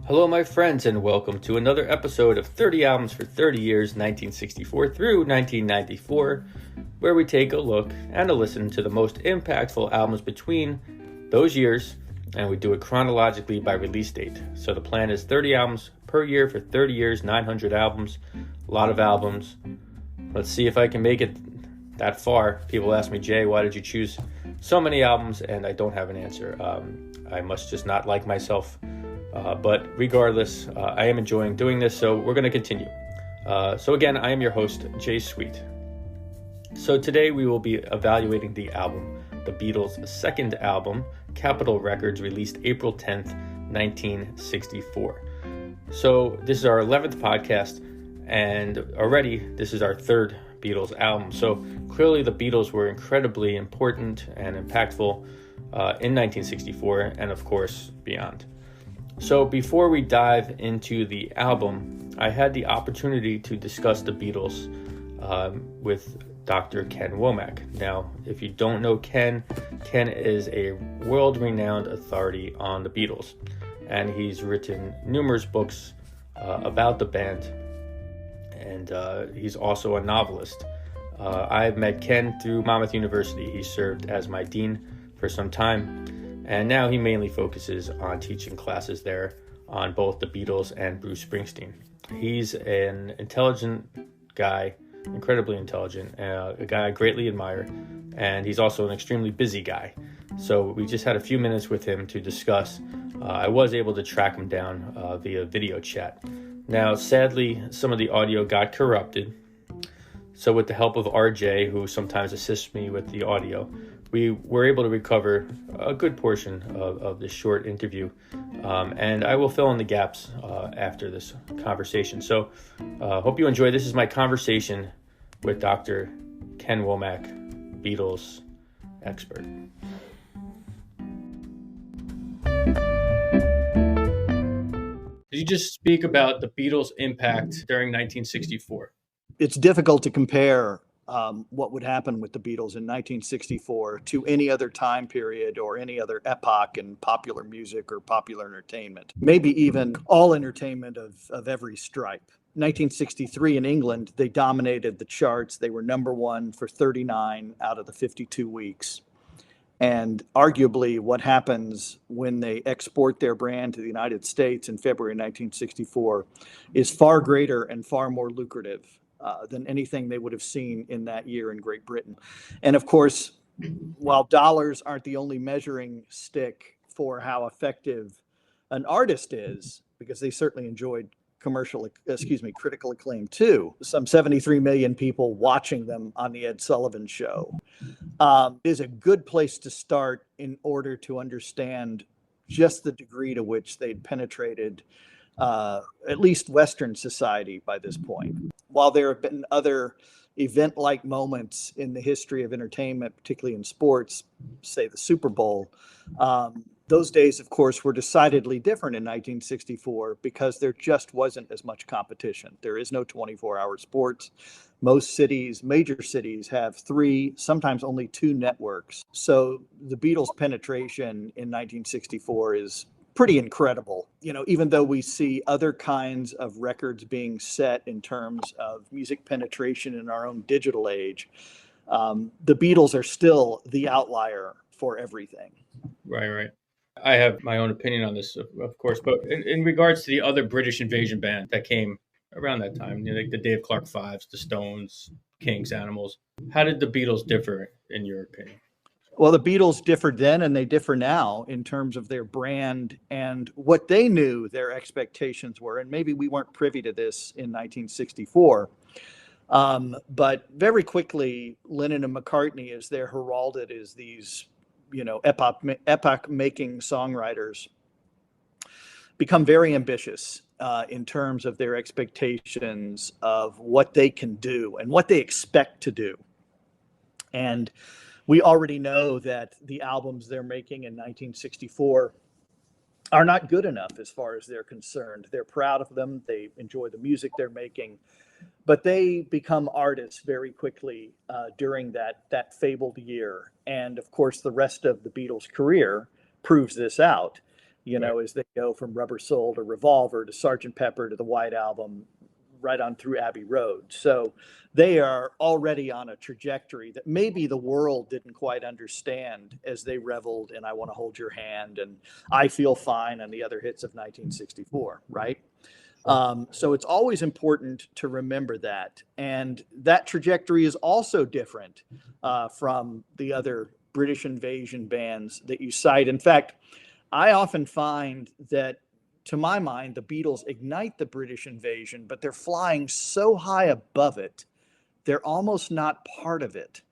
Hello, my friends, and welcome to another episode of 30 Albums for 30 Years, 1964 through 1994, where we take a look and a listen to the most impactful albums between those years, and we do it chronologically by release date. So the plan is 30 albums per year for 30 years, 900 albums, a lot of albums. Let's see if I can make it that far. People ask me, Jay, why did you choose so many albums? And I don't have an answer. I must just not like myself. But regardless, I am enjoying doing this, so we're going to continue. So again, I am your host, Jay Sweet. So today we will be evaluating the album, the Beatles' second album, Capitol Records, released April 10th, 1964. So this is our 11th podcast, and already this is our third Beatles album. So clearly the Beatles were incredibly important and impactful in 1964, and of course beyond. So before we dive into the album, I had the opportunity to discuss the Beatles with Dr. Ken Womack. Now, if you don't know Ken is a world-renowned authority on the Beatles, and he's written numerous books about the band, and he's also a novelist. I've met Ken through Monmouth University. He served as my dean for some time, and now he mainly focuses on teaching classes there on both the Beatles and Bruce Springsteen. He's an intelligent guy, incredibly intelligent, a guy I greatly admire, and he's also an extremely busy guy. So we just had a few minutes with him to discuss. I was able to track him down via video chat. Now, sadly, some of the audio got corrupted. So with the help of RJ, who sometimes assists me with the audio, we were able to recover a good portion of this short interview, and I will fill in the gaps after this conversation. So hope you enjoy. This is my conversation with Dr. Ken Womack, Beatles expert. Could you just speak about the Beatles' impact during 1964? It's difficult to compare what would happen with the Beatles in 1964 to any other time period or any other epoch in popular music or popular entertainment, maybe even all entertainment of every stripe. 1963 in England, they dominated the charts. They were number one for 39 out of the 52 weeks. And arguably what happens when they export their brand to the United States in February 1964 is far greater and far more lucrative than anything they would have seen in that year in Great Britain. And of course, while dollars aren't the only measuring stick for how effective an artist is, because they certainly enjoyed critical acclaim too, some 73 million people watching them on the Ed Sullivan Show, is a good place to start in order to understand just the degree to which they'd penetrated at least Western society by this point. While there have been other event-like moments in the history of entertainment, particularly in sports, say the Super Bowl, those days, of course, were decidedly different in 1964 because there just wasn't as much competition. There is no 24-hour sports. Most cities, major cities, have 3, sometimes only 2 networks. So the Beatles' penetration in 1964 is pretty incredible. You know, even though we see other kinds of records being set in terms of music penetration in our own digital age, the Beatles are still the outlier for everything. Right. I have my own opinion on this, of course, but in regards to the other British invasion band that came around that time, you know, like the Dave Clark Fives, the Stones, Kings, Animals, how did the Beatles differ in your opinion? Well, the Beatles differed then and they differ now in terms of their brand and what they knew their expectations were. And maybe we weren't privy to this in 1964. But very quickly, Lennon and McCartney, as they're heralded as these, you know, epoch-making songwriters, become very ambitious in terms of their expectations of what they can do and what they expect to do. And we already know that the albums they're making in 1964 are not good enough as far as they're concerned. They're proud of them. They enjoy the music they're making. But they become artists very quickly during that fabled year. And of course, the rest of the Beatles' career proves this out. Right. as they go from Rubber Soul to Revolver to Sergeant Pepper to the White Album, right on through Abbey Road. So they are already on a trajectory that maybe the world didn't quite understand as they reveled in I Want to Hold Your Hand and I Feel Fine and the other hits of 1964, right? Sure. So it's always important to remember that. And that trajectory is also different from the other British invasion bands that you cite. In fact, I often find that, to my mind, the Beatles ignite the British invasion, but they're flying so high above it, they're almost not part of it.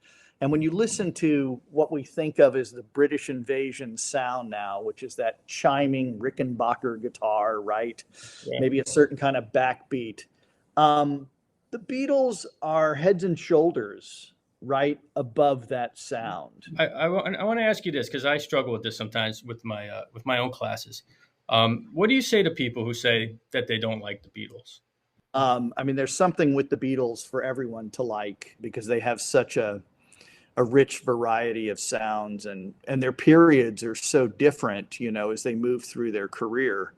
And when you listen to what we think of as the British invasion sound now, which is that chiming Rickenbacker guitar, right? Yeah. Maybe a certain kind of backbeat. Um, the Beatles are heads and shoulders right above that sound. I want to ask you this because I struggle with this sometimes with my own classes. What do you say to people who say that they don't like the Beatles? I mean, there's something with the Beatles for everyone to like because they have such a rich variety of sounds and their periods are so different, as they move through their career.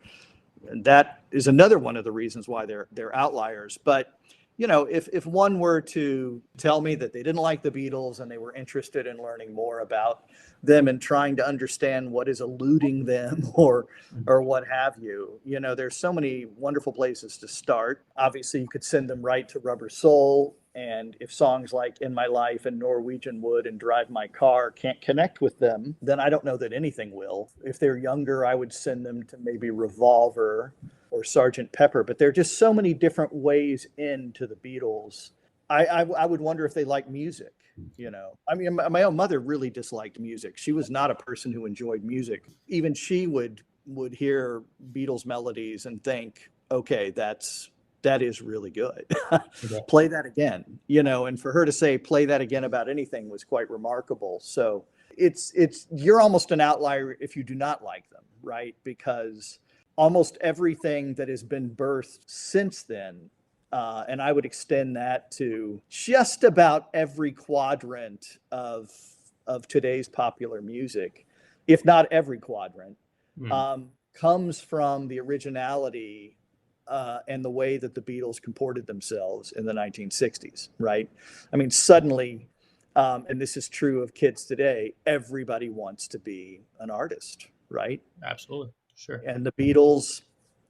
And that is another one of the reasons why they're outliers. But if one were to tell me that they didn't like the Beatles and they were interested in learning more about them and trying to understand what is eluding them or what have you, there's so many wonderful places to start. Obviously, you could send them right to Rubber Soul. And if songs like In My Life and Norwegian Wood and Drive My Car can't connect with them, then I don't know that anything will. If they're younger, I would send them to maybe Revolver or Sergeant Pepper. But there are just so many different ways into the Beatles. I would wonder if they like music. I mean, my own mother really disliked music. She was not a person who enjoyed music. Even she would hear Beatles melodies and think, okay, that is really good. Okay. Play that again, and for her to say play that again about anything was quite remarkable. So it's you're almost an outlier if you do not like them, right? Because almost everything that has been birthed since then, and I would extend that to just about every quadrant of today's popular music, if not every quadrant, Hmm. comes from the originality and the way that the Beatles comported themselves in the 1960s, right? I mean, suddenly, and this is true of kids today, everybody wants to be an artist, right? Absolutely. Sure. And the Beatles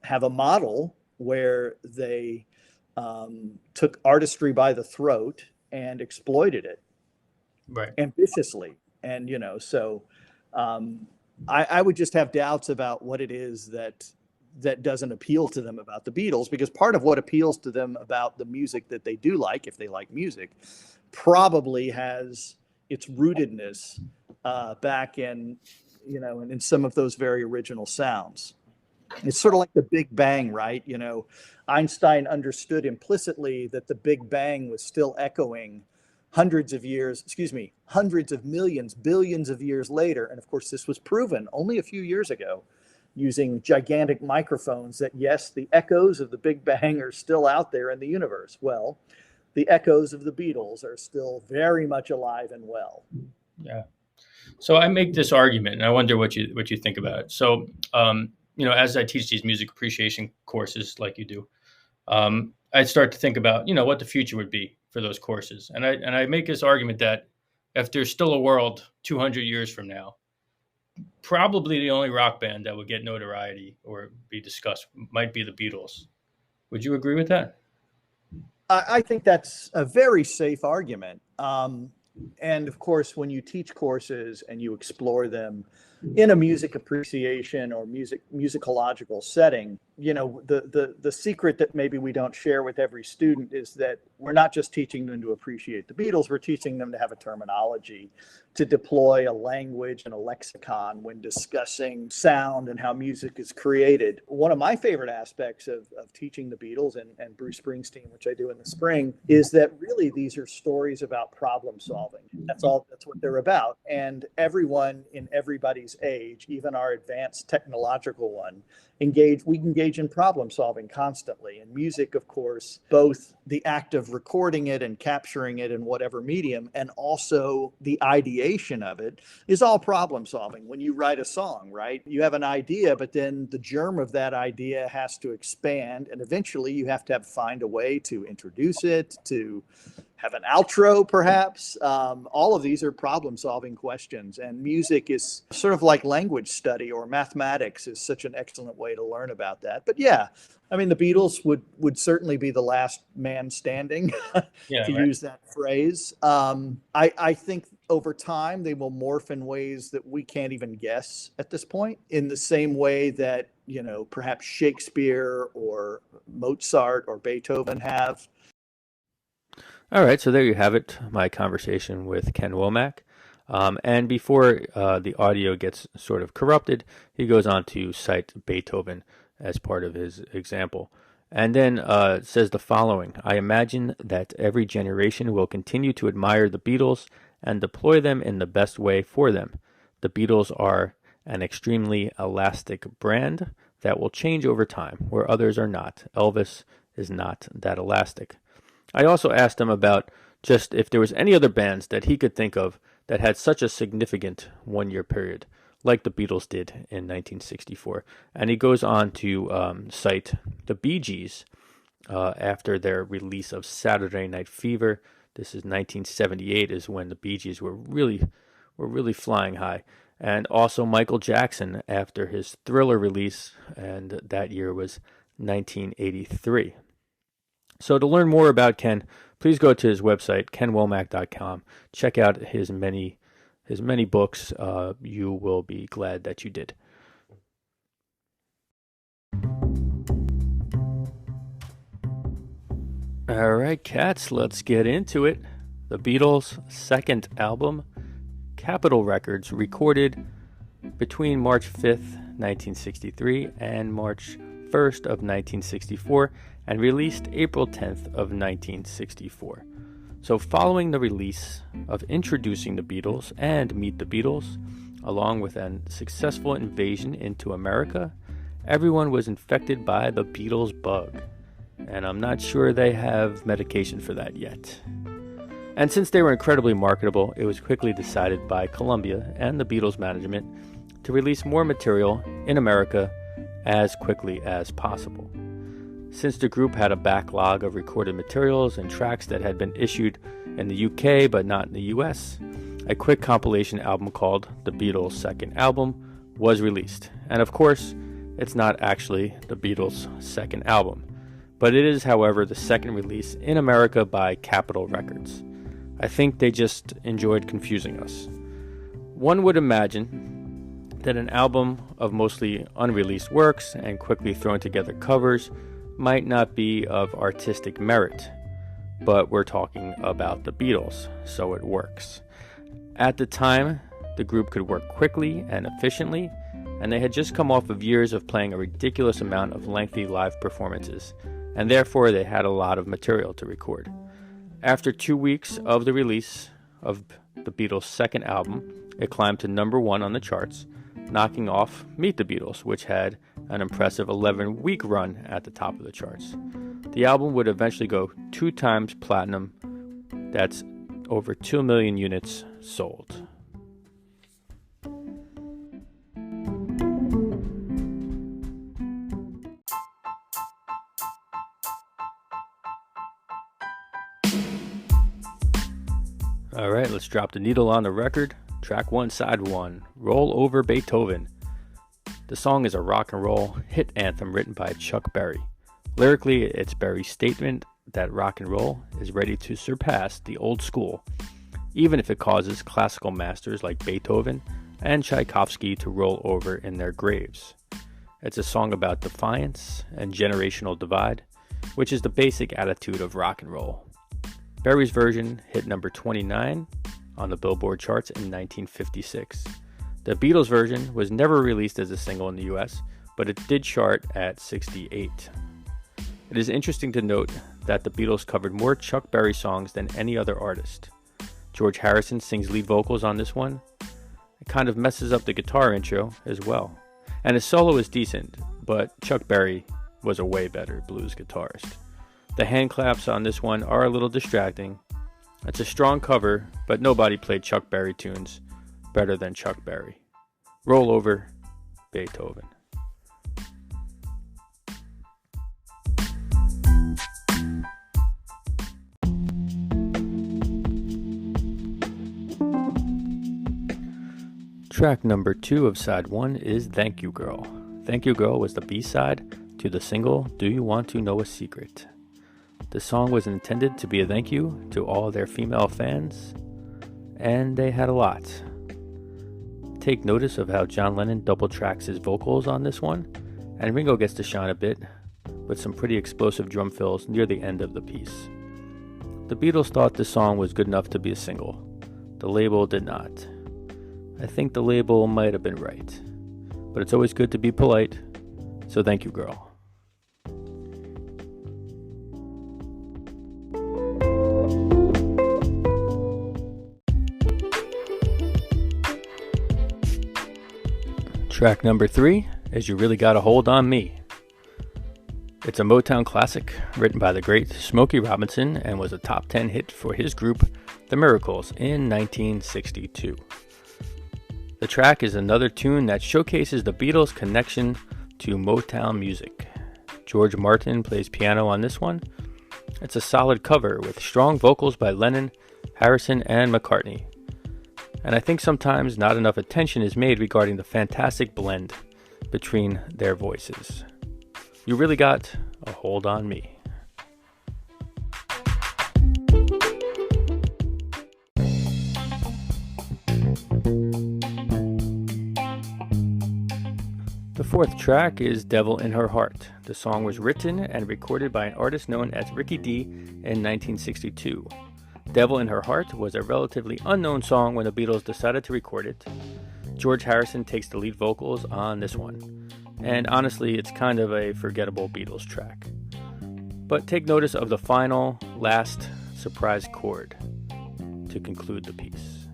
have a model where they took artistry by the throat and exploited it Right. ambitiously. And, so I would just have doubts about what it is that doesn't appeal to them about the Beatles, because part of what appeals to them about the music that they do like, if they like music, probably has its rootedness back in some of those very original sounds. It's sort of like the Big Bang, right? Einstein understood implicitly that the Big Bang was still echoing hundreds of millions, billions of years later. And of course, this was proven only a few years ago using gigantic microphones that, yes, the echoes of the Big Bang are still out there in the universe. Well, the echoes of the Beatles are still very much alive and well. Yeah. So I make this argument, and I wonder what you think about it. So, as I teach these music appreciation courses, like you do, I start to think about what the future would be for those courses, and I make this argument that if there's still a world 200 years from now, probably the only rock band that would get notoriety or be discussed might be the Beatles. Would you agree with that? I think that's a very safe argument. And of course, when you teach courses and you explore them in a music appreciation or musicological setting, the secret that maybe we don't share with every student is that we're not just teaching them to appreciate the Beatles, we're teaching them to have a terminology, to deploy a language and a lexicon when discussing sound and how music is created. One of my favorite aspects of teaching the Beatles and Bruce Springsteen, which I do in the spring, is that really these are stories about problem solving. That's what they're about. And everyone in everybody's age, even our advanced technological one, we engage in problem solving constantly. And music, of course, both the act of recording it and capturing it in whatever medium, and also the ideation of it, is all problem solving. When you write a song, right, you have an idea, but then the germ of that idea has to expand, and eventually you have to find a way to introduce it, to have an outro, perhaps. All of these are problem-solving questions, and music is sort of like language study, or mathematics is such an excellent way to learn about that. But yeah, I mean, the Beatles would certainly be the last man standing, to use that phrase. I think over time they will morph in ways that we can't even guess at this point, in the same way that, perhaps Shakespeare or Mozart or Beethoven have. All right, so there you have it, my conversation with Ken Womack. And before the audio gets sort of corrupted, he goes on to cite Beethoven as part of his example. And then says the following: I imagine that every generation will continue to admire the Beatles and deploy them in the best way for them. The Beatles are an extremely elastic brand that will change over time, where others are not. Elvis is not that elastic. I also asked him about just if there was any other bands that he could think of that had such a significant one-year period, like the Beatles did in 1964. And he goes on to cite the Bee Gees after their release of Saturday Night Fever. This is 1978, is when the Bee Gees were really flying high. And also Michael Jackson after his Thriller release, and that year was 1983. So to learn more about Ken, please go to his website, kenwomack.com. Check out his many books. You will be glad that you did. All right, cats, let's get into it. The Beatles' second album, Capitol Records, recorded between March 5th, 1963 and March 1st of 1964, and released April 10th of 1964. So following the release of Introducing the Beatles and Meet the Beatles, along with a successful invasion into America, everyone was infected by the Beatles bug. And I'm not sure they have medication for that yet. And since they were incredibly marketable, it was quickly decided by Columbia and the Beatles management to release more material in America as quickly as possible. Since the group had a backlog of recorded materials and tracks that had been issued in the UK but not in the US, a quick compilation album called The Beatles Second Album was released. And of course, it's not actually the Beatles' second album, but it is, however, the second release in America by Capitol Records. I think they just enjoyed confusing us. One would imagine that an album of mostly unreleased works and quickly thrown together covers might not be of artistic merit, but we're talking about the Beatles, so it works. At the time, the group could work quickly and efficiently, and they had just come off of years of playing a ridiculous amount of lengthy live performances, and therefore they had a lot of material to record. After 2 weeks of the release of the Beatles' second album, it climbed to number 1 on the charts, knocking off Meet the Beatles, which had an impressive 11-week run at the top of the charts. The album would eventually go 2 times platinum. That's over 2 million units sold. All right, let's drop the needle on the record. Track 1, side 1, Roll Over Beethoven. The song is a rock and roll hit anthem written by Chuck Berry. Lyrically, it's Berry's statement that rock and roll is ready to surpass the old school, even if it causes classical masters like Beethoven and Tchaikovsky to roll over in their graves. It's a song about defiance and generational divide, which is the basic attitude of rock and roll. Berry's version hit number 29 on the Billboard charts in 1956. The Beatles version was never released as a single in the US, but it did chart at 68. It is interesting to note that the Beatles covered more Chuck Berry songs than any other artist. George Harrison sings lead vocals on this one. It kind of messes up the guitar intro as well. And his solo is decent, but Chuck Berry was a way better blues guitarist. The hand claps on this one are a little distracting. It's a strong cover, but nobody played Chuck Berry tunes better than Chuck Berry. Roll over, Beethoven. Track number 2 of side 1 is Thank You Girl. Thank You Girl was the B-side to the single Do You Want to Know a Secret? The song was intended to be a thank you to all their female fans, and they had a lot. Take notice of how John Lennon double tracks his vocals on this one, and Ringo gets to shine a bit with some pretty explosive drum fills near the end of the piece. The Beatles thought this song was good enough to be a single. The label did not. I think the label might have been right, but it's always good to be polite, so thank you, girl. Track number 3 is You Really Got a Hold on Me. It's a Motown classic written by the great Smokey Robinson and was a top 10 hit for his group, The Miracles, in 1962. The track is another tune that showcases the Beatles' connection to Motown music. George Martin plays piano on this one. It's a solid cover with strong vocals by Lennon, Harrison, and McCartney. And I think sometimes not enough attention is made regarding the fantastic blend between their voices. You really got a hold on me. The fourth track is Devil in Her Heart. The song was written and recorded by an artist known as Ricky D in 1962. Devil in Her Heart was a relatively unknown song when the Beatles decided to record it. George Harrison takes the lead vocals on this one. And honestly, it's kind of a forgettable Beatles track. But take notice of the final, last surprise chord to conclude the piece.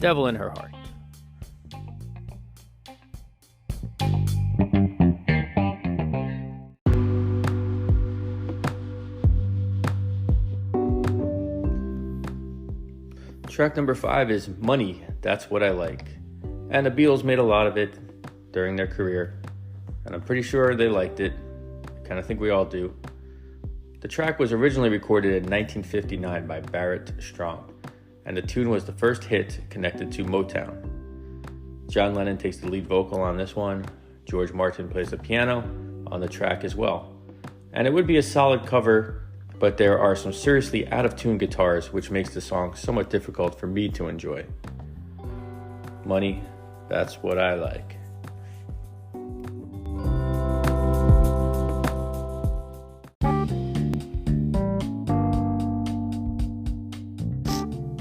Devil in Her Heart. Track number 5 is Money, That's What I Like. And the Beatles made a lot of it during their career, and I'm pretty sure they liked it. I kind of think we all do. The track was originally recorded in 1959 by Barrett Strong, and the tune was the first hit connected to Motown. John Lennon takes the lead vocal on this one. George Martin plays the piano on the track as well. And it would be a solid cover, but there are some seriously out-of-tune guitars, which makes the song somewhat difficult for me to enjoy. Money, That's What I Like.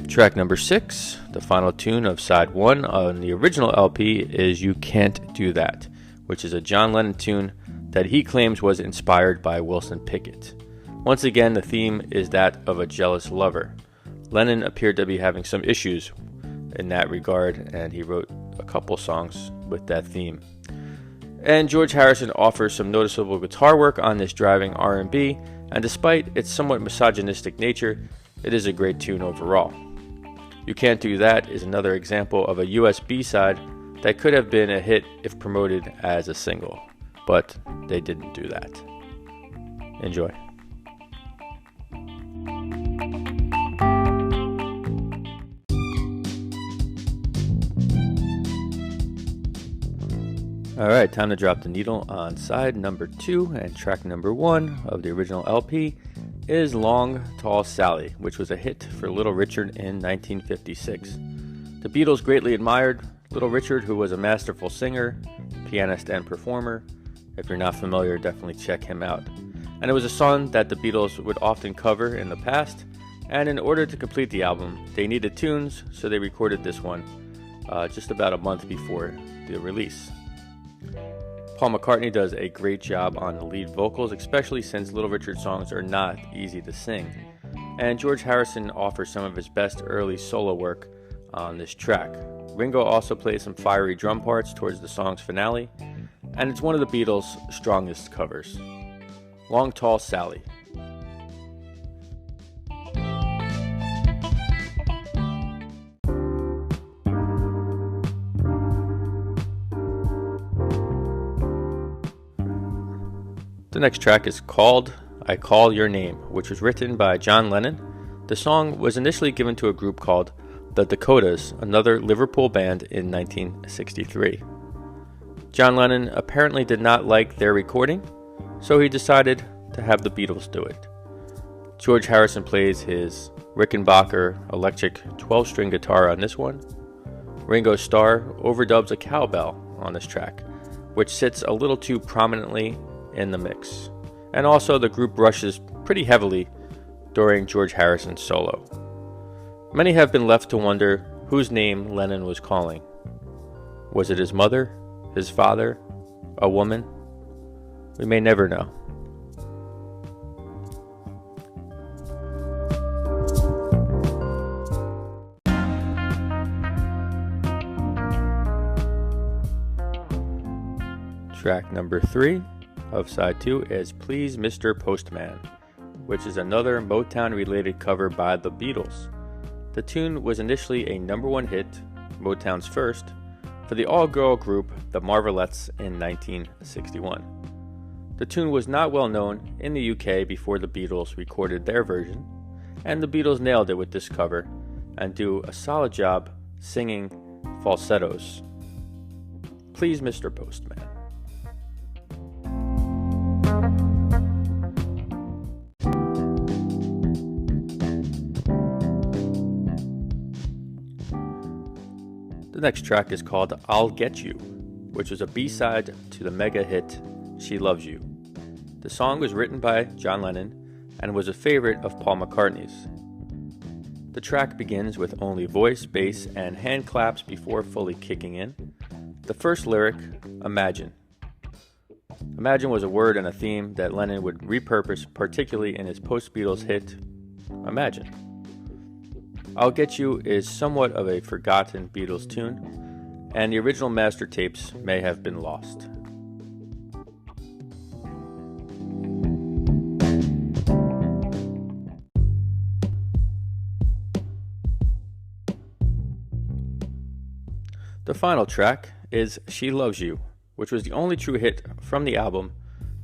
Track number 6, the final tune of side 1 on the original LP, is You Can't Do That, which is a John Lennon tune that he claims was inspired by Wilson Pickett. Once again, the theme is that of a jealous lover. Lennon appeared to be having some issues in that regard, and he wrote a couple songs with that theme. And George Harrison offers some noticeable guitar work on this driving R&B, and despite its somewhat misogynistic nature, it is a great tune overall. You Can't Do That is another example of a US B-side that could have been a hit if promoted as a single, but they didn't do that. Enjoy. Alright, time to drop the needle on side number 2, and track number 1 of the original LP is Long Tall Sally, which was a hit for Little Richard in 1956. The Beatles greatly admired Little Richard, who was a masterful singer, pianist, and performer. If you're not familiar, definitely check him out. And it was a song that the Beatles would often cover in the past, and in order to complete the album, they needed tunes, so they recorded this one just about a month before the release. Paul McCartney does a great job on the lead vocals, especially since Little Richard songs are not easy to sing. And George Harrison offers some of his best early solo work on this track. Ringo also plays some fiery drum parts towards the song's finale, and it's one of the Beatles' strongest covers. Long Tall Sally. The next track is called I Call Your Name, which was written by John Lennon. The song was initially given to a group called the Dakotas, another Liverpool band, in 1963. John Lennon apparently did not like their recording, so he decided to have the Beatles do it. George Harrison plays his Rickenbacker electric 12-string guitar on this one. Ringo Starr overdubs a cowbell on this track, which sits a little too prominently in the mix. And also the group rushes pretty heavily during George Harrison's solo. Many have been left to wonder whose name Lennon was calling. Was it his mother, his father, a woman? We may never know. Track number 3 of side 2 is Please Mr. Postman, which is another Motown-related cover by the Beatles. The tune was initially a number 1 hit, Motown's first, for the all-girl group The Marvelettes in 1961. The tune was not well known in the UK before the Beatles recorded their version, and the Beatles nailed it with this cover and do a solid job singing falsettos. Please Mr. Postman. The next track is called I'll Get You, which was a B-side to the mega hit She Loves You. The song was written by John Lennon and was a favorite of Paul McCartney's. The track begins with only voice, bass, and hand claps before fully kicking in. The first lyric, Imagine. Imagine was a word and a theme that Lennon would repurpose, particularly in his post-Beatles hit, Imagine. I'll Get You is somewhat of a forgotten Beatles tune, and the original master tapes may have been lost. The final track is She Loves You, which was the only true hit from the album,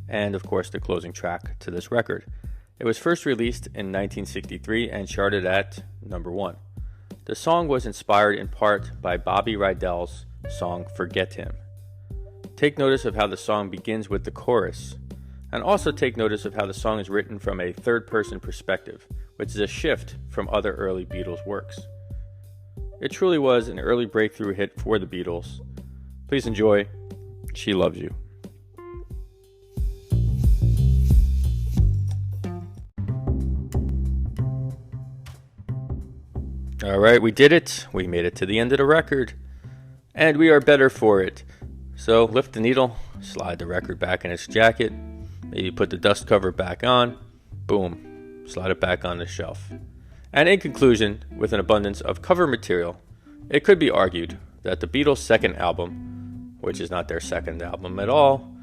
and of course the closing track to this record. It was first released in 1963 and charted at number 1. The song was inspired in part by Bobby Rydell's song Forget Him. Take notice of how the song begins with the chorus, and also take notice of how the song is written from a third-person perspective, which is a shift from other early Beatles works. It truly was an early breakthrough hit for the Beatles. Please enjoy She Loves You. Alright, we did it. We made it to the end of the record. And we are better for it. So lift the needle, slide the record back in its jacket, maybe put the dust cover back on, boom, slide it back on the shelf. And in conclusion, with an abundance of cover material, it could be argued that the Beatles' second album, which is not their second album at all,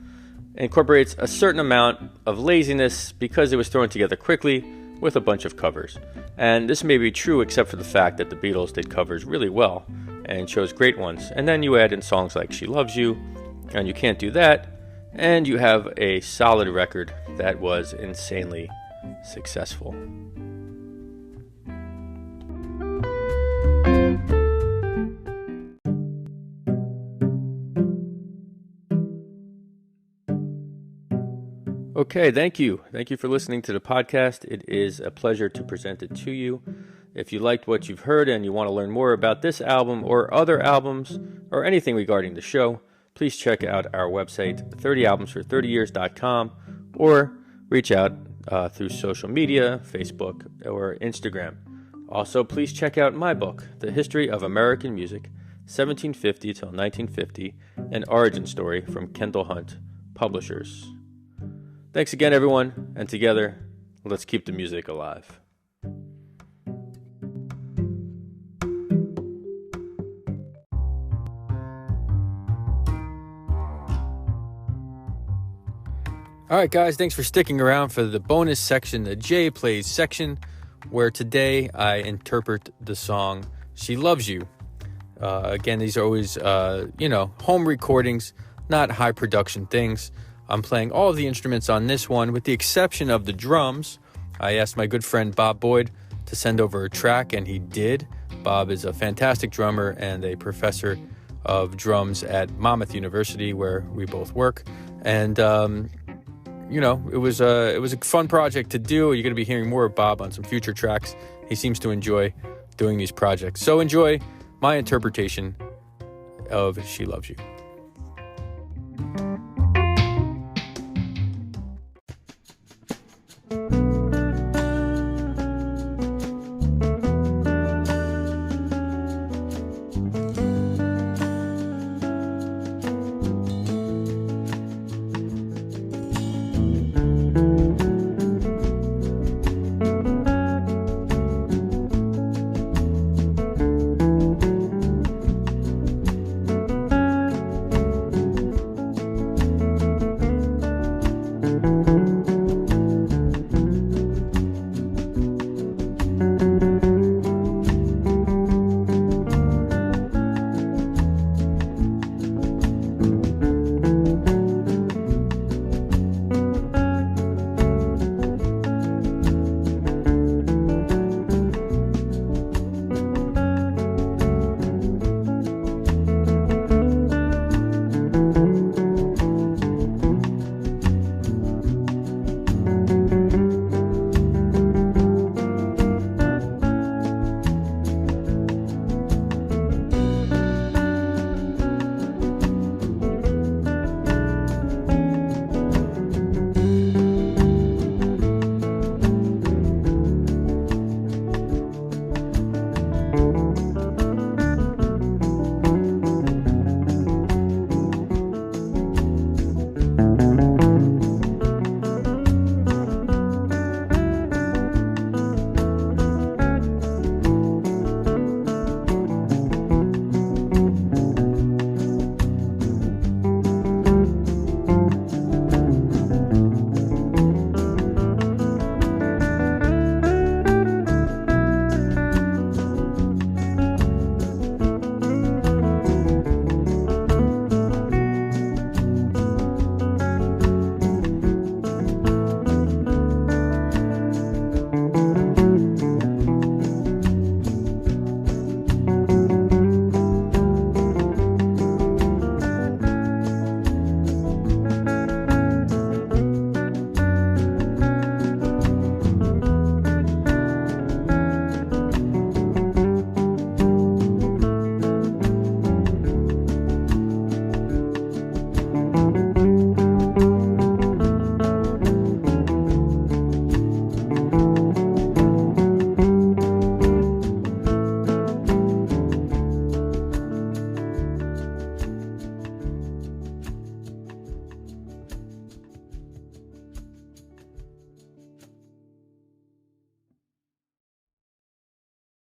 incorporates a certain amount of laziness because it was thrown together quickly with a bunch of covers. And this may be true except for the fact that the Beatles did covers really well and chose great ones. And then you add in songs like She Loves You, and you can't do that, and you have a solid record that was insanely successful. Okay, thank you. Thank you for listening to the podcast. It is a pleasure to present it to you. If you liked what you've heard and you want to learn more about this album or other albums or anything regarding the show, please check out our website, 30albumsfor30years.com, or reach out through social media, Facebook, or Instagram. Also, please check out my book, The History of American Music, 1750 till 1950, an origin story from Kendall Hunt, publishers. Thanks again, everyone, and together, let's keep the music alive. All right, guys, thanks for sticking around for the bonus section, the Jay Plays section, where today I interpret the song She Loves You. Again, these are always, home recordings, not high production things. I'm playing all of the instruments on this one, with the exception of the drums. I asked my good friend Bob Boyd to send over a track, and he did. Bob is a fantastic drummer and a professor of drums at Monmouth University, where we both work. And, it was a fun project to do. You're going to be hearing more of Bob on some future tracks. He seems to enjoy doing these projects. So enjoy my interpretation of She Loves You.